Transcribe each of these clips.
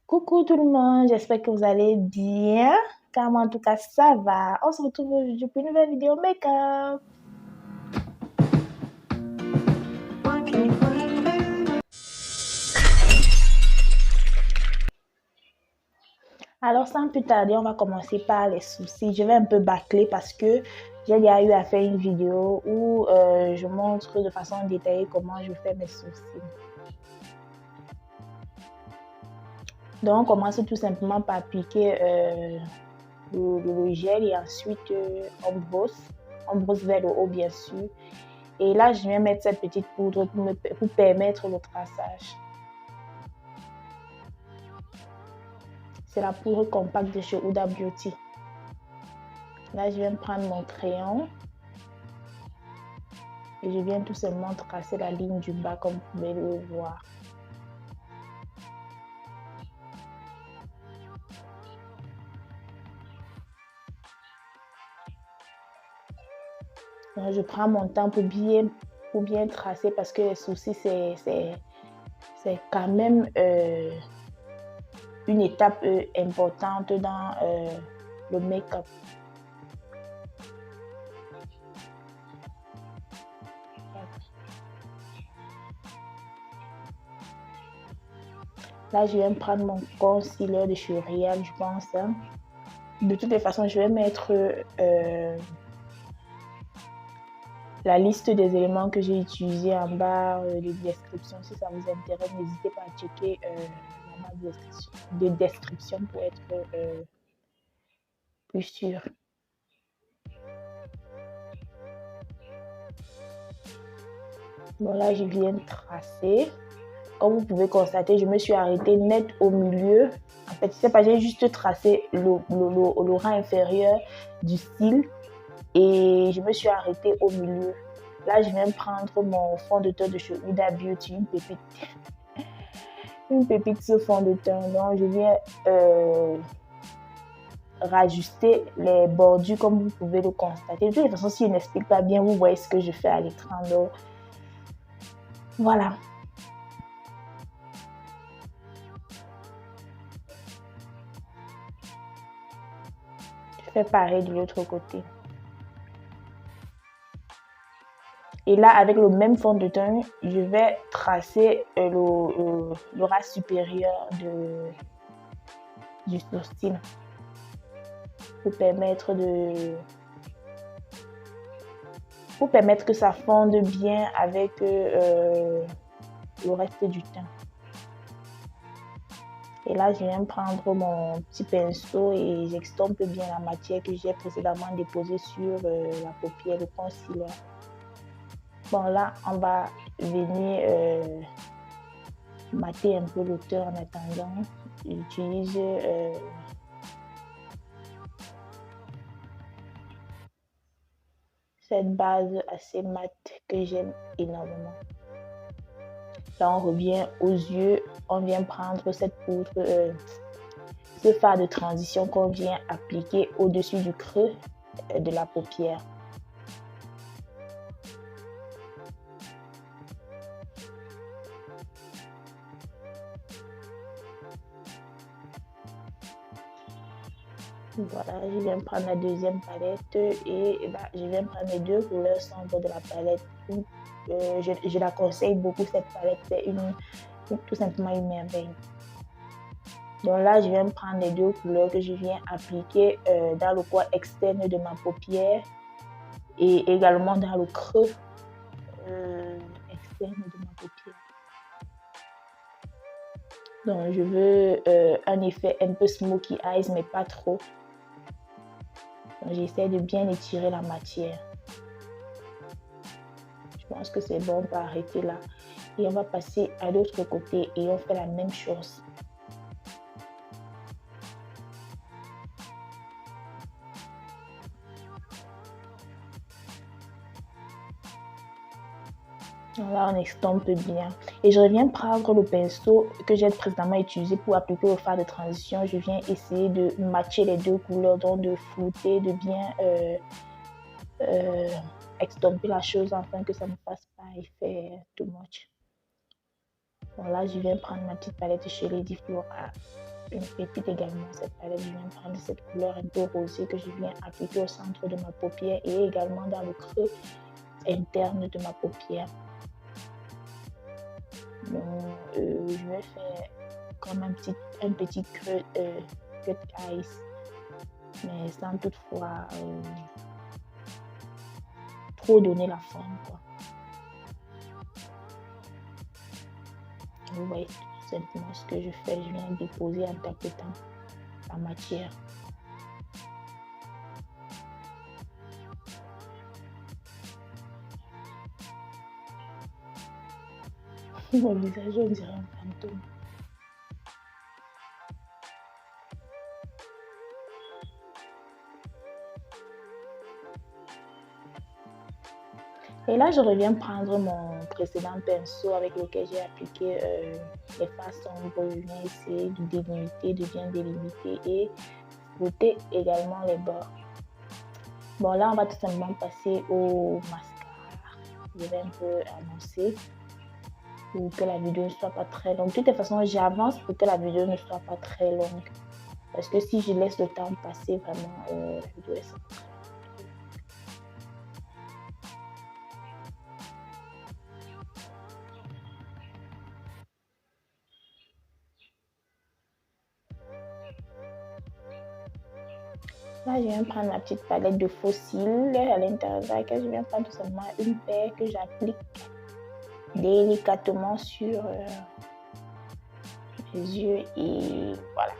Coucou tout le monde, j'espère que vous allez bien, car moi en tout cas ça va. On se retrouve aujourd'hui pour une nouvelle vidéo make-up. Alors sans plus tarder, on va commencer par les sourcils. Je vais un peu bâcler parce que j'ai déjà eu à faire une vidéo où je montre de façon détaillée comment je fais mes sourcils. Donc on commence tout simplement par appliquer le gel et ensuite on brosse vers le haut bien sûr. Et là, je viens mettre cette petite poudre pour permettre le traçage. C'est la poudre compacte de chez Huda Beauty. Là, je viens prendre mon crayon et je viens tout simplement tracer la ligne du bas comme vous pouvez le voir. Donc, je prends mon temps pour bien tracer parce que les sourcils, c'est quand même une étape importante dans le make-up. Là, je viens prendre mon concealer de chez L'Oréal, je pense. De toutes les façons, je vais mettre la liste des éléments que j'ai utilisés en barre de description. Si ça vous intéresse, n'hésitez pas à checker la barre de description pour être plus sûr. Bon, là, je viens de tracer. Comme vous pouvez constater, je me suis arrêtée net au milieu. En fait, c'est pas, j'ai juste tracé le rang inférieur du cil et je me suis arrêtée au milieu. Là, je viens prendre mon fond de teint de chez Huda Beauty, une pépite. Une pépite ce fond de teint. Donc, je viens rajuster les bordures comme vous pouvez le constater. De toute façon, si je n'explique pas bien, vous voyez ce que je fais à l'écran. Donc, voilà. Je fais pareil de l'autre côté. Et là, avec le même fond de teint, je vais tracer le ras supérieur du sourcil pour permettre que ça fonde bien avec le reste du teint. Et là, je viens prendre mon petit pinceau et j'extompe bien la matière que j'ai précédemment déposée sur la paupière, le concealer. Bon, là, on va venir mater un peu l'auteur en attendant. J'utilise cette base assez mate que j'aime énormément. Là, on revient aux yeux. On vient prendre cette poudre, ce fard de transition qu'on vient appliquer au-dessus du creux de la paupière. Voilà, je viens prendre la deuxième palette et là, je viens prendre les deux couleurs sombres de la palette. Je la conseille beaucoup cette palette, c'est tout simplement une merveille. Donc là, je viens prendre les deux couleurs que je viens appliquer dans le coin externe de ma paupière et également dans le creux externe de ma paupière. Donc je veux un effet un peu smoky eyes, mais pas trop. J'essaie de bien étirer la matière. Je pense que c'est bon, on peut arrêter là. Et on va passer à l'autre côté et on fait la même chose. Là, on estompe bien. Et je reviens prendre le pinceau que j'ai précédemment utilisé pour appliquer le fard de transition. Je viens essayer de matcher les deux couleurs, donc de flouter, de bien estomper la chose afin que ça ne fasse pas effet too much. Bon, là, je viens prendre ma petite palette chez Lady Flora une pépite également, cette palette. Je viens prendre cette couleur un peu rosée que je viens appliquer au centre de ma paupière et également dans le creux interne de ma paupière. Donc, je vais faire comme un petit creux cut eyes, mais sans toutefois trop donner la forme, quoi. Vous voyez tout simplement ce que je fais. Je viens déposer en tapotant la matière. Mon visage, on dirait un fantôme. Et là, je reviens prendre mon précédent pinceau avec lequel j'ai appliqué les faces sombres. Je viens essayer de délimiter, de bien délimiter et flouter également les bords. Bon, là, on va tout simplement passer au mascara. Je vais un peu avancer pour que la vidéo ne soit pas très longue. De toute façon, j'avance pour que la vidéo ne soit pas très longue. Parce que si je laisse le temps passer, vraiment, la vidéo est très longue. Là, je viens prendre ma petite palette de faux cils à l'intérieur de laquelle je viens prendre tout simplement une paire que j'applique délicatement sur les yeux et voilà.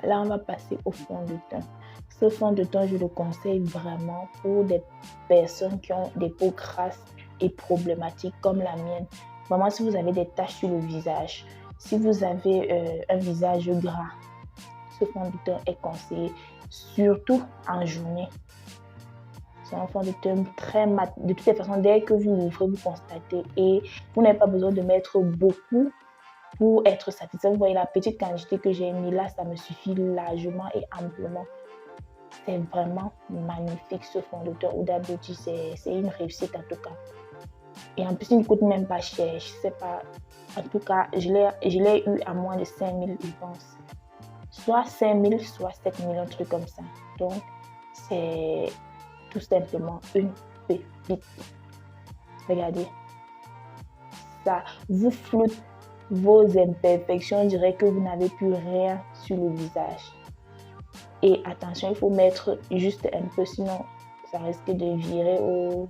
Là, on va passer au fond de teint. Ce fond de teint, je le conseille vraiment pour des personnes qui ont des peaux grasses et problématiques comme la mienne. Vraiment, si vous avez des taches sur le visage, si vous avez un visage gras, ce fond de teint est conseillé, surtout en journée. C'est un fond de teint très mat. De toutes les façons, dès que vous l'ouvrez, vous constatez et vous n'avez pas besoin de mettre beaucoup pour être satisfait. Vous voyez la petite quantité que j'ai mis là, ça me suffit largement et amplement. C'est vraiment magnifique ce fond de teint Huda Beauty, c'est une réussite en tout cas. Et en plus, il ne coûte même pas cher, je sais pas. En tout cas, je l'ai eu à moins de 5 000, je pense. Soit 5 000, soit 7 000, un truc comme ça. Donc, c'est tout simplement une pépite. Regardez. Ça vous floute vos imperfections. Je dirais que vous n'avez plus rien sur le visage. Et attention, il faut mettre juste un peu, sinon ça risque de virer au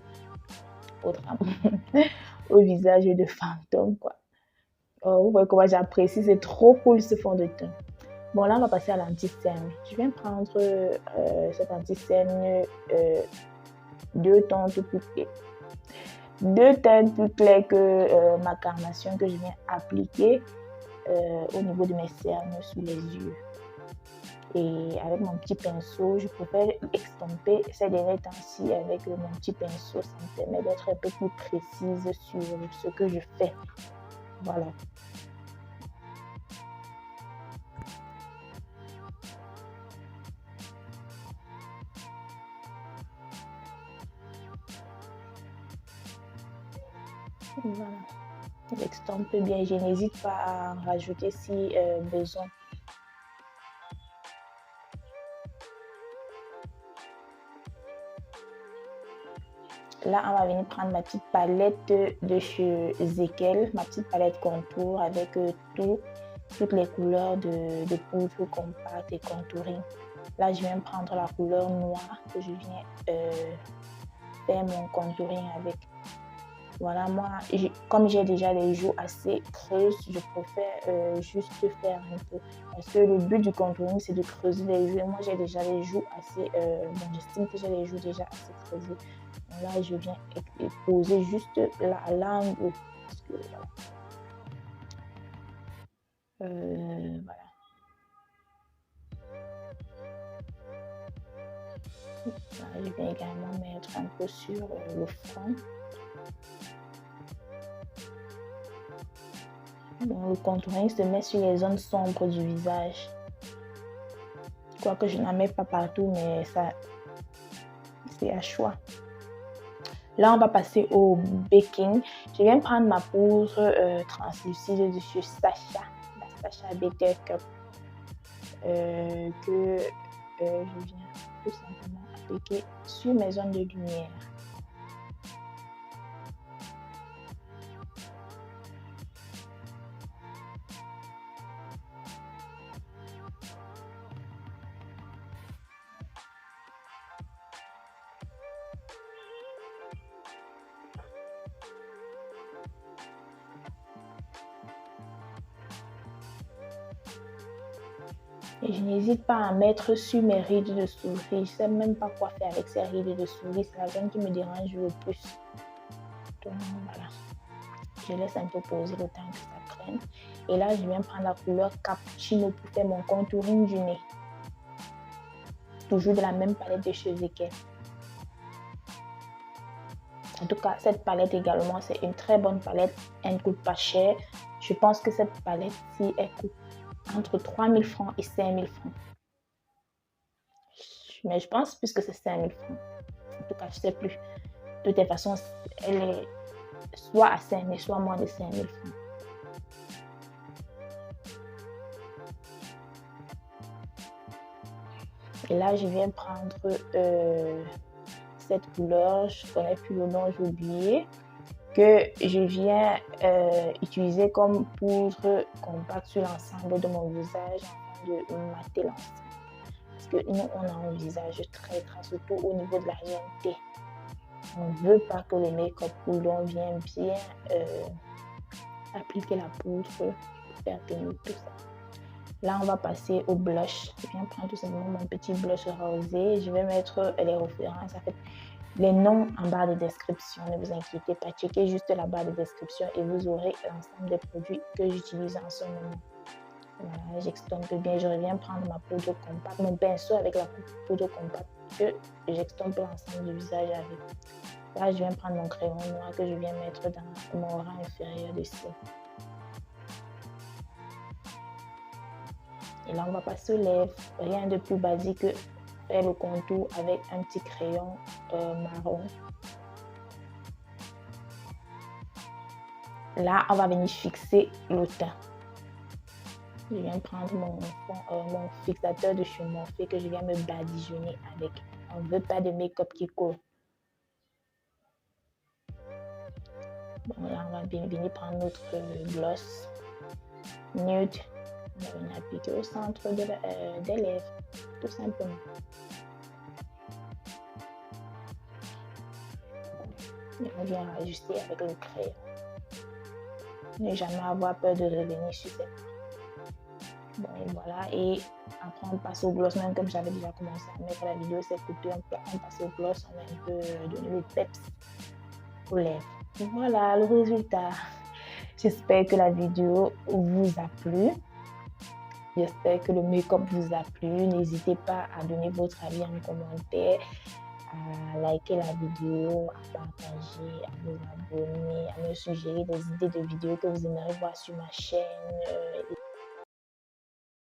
visage de fantôme, quoi. Oh, vous voyez comment j'apprécie, c'est trop cool ce fond de teint. Bon, là, on va passer à l'anti-cerne. Je viens prendre cet anti-cerne deux teintes plus claires que ma carnation que je viens appliquer au niveau de mes cernes sous les yeux. Et avec mon petit pinceau, je préfère estomper ces derniers temps-ci avec mon petit pinceau. Ça me permet d'être un peu plus précise sur ce que je fais. Voilà. Voilà. J'estompe bien. Je n'hésite pas à en rajouter si besoin. Là, on va venir prendre ma petite palette de chez Zekel, ma petite palette contour avec toutes les couleurs de poudre compacte et contouring. Là, je viens prendre la couleur noire que je viens faire mon contouring avec. Voilà, moi, comme j'ai déjà les joues assez creuses, je préfère juste faire un peu. Parce que le but du contouring, c'est de creuser les joues. Et moi, j'ai déjà les joues assez... bon, j'estime que j'ai les joues déjà assez creusées. Donc là, je viens poser juste à l'angle. Parce que, voilà. Voilà. Là, je viens également mettre un peu sur le front. Donc, le contouring se met sur les zones sombres du visage. Quoique je n'en mets pas partout, mais ça, c'est à choix. Là, on va passer au baking. Je viens prendre ma poudre translucide de chez Sacha, la Sacha Better Cup, que je viens tout simplement appliquer sur mes zones de lumière. Et je n'hésite pas à mettre sur mes rides de souris. Je ne sais même pas quoi faire avec ces rides de souris. C'est la zone qui me dérange le plus. Donc voilà. Je laisse un peu poser le temps que ça prenne. Et là, je viens prendre la couleur Cappuccino pour faire mon contouring du nez. Toujours de la même palette de chez Zekel. En tout cas, cette palette également, c'est une très bonne palette. Elle ne coûte pas cher. Je pense que cette palette-ci, elle coûte entre 3 000 francs et 5 000 francs. Mais je pense plus que c'est 5 000 francs. En tout cas, je ne sais plus. De toute façon, elle est soit à 5 000, soit moins de 5 000 francs. Et là, je viens prendre cette couleur, je ne connais plus le nom, j'ai oublié, que je viens utiliser comme poudre compacte sur l'ensemble de mon visage afin de mater l'ensemble. Parce que nous, on a un visage très gras, surtout au niveau de la GMT. On ne veut pas que le make-up coulon vienne bien appliquer la poudre pour faire tenir tout ça. Là, on va passer au blush. Je viens prendre tout simplement mon petit blush rosé. Je vais mettre les références, en fait, les noms en barre de description. Ne vous inquiétez pas, checkez juste la barre de description et vous aurez l'ensemble des produits que j'utilise en ce moment. Voilà, j'extompe bien. Je reviens prendre ma poudre compacte, mon pinceau avec la poudre compacte que j'extompe l'ensemble du visage avec. Là, je viens prendre mon crayon noir que je viens mettre dans mon rang inférieur de cils. Et là, on va passer aux lèvres. Rien de plus basique que faire le contour avec un petit crayon marron. Là, on va venir fixer le teint. Je viens prendre mon fixateur de chez Morphe que je viens me badigeonner avec. On ne veut pas de make-up qui colle. Bon, là, on va venir prendre notre gloss nude. On va venir appliquer au centre des lèvres, tout simplement. Et on vient ajuster avec le crayon. Ne jamais avoir peur de revenir sur cette. Bon, et voilà. Et après, on passe au gloss, même comme j'avais déjà commencé à mettre la vidéo, c'est coupé. On passe au gloss, on va un peu donner le peps aux lèvres. Voilà le résultat. J'espère que la vidéo vous a plu. J'espère que le make-up vous a plu. N'hésitez pas à donner votre avis en commentaire, à liker la vidéo, à partager, à vous abonner, à me suggérer des idées de vidéos que vous aimeriez voir sur ma chaîne.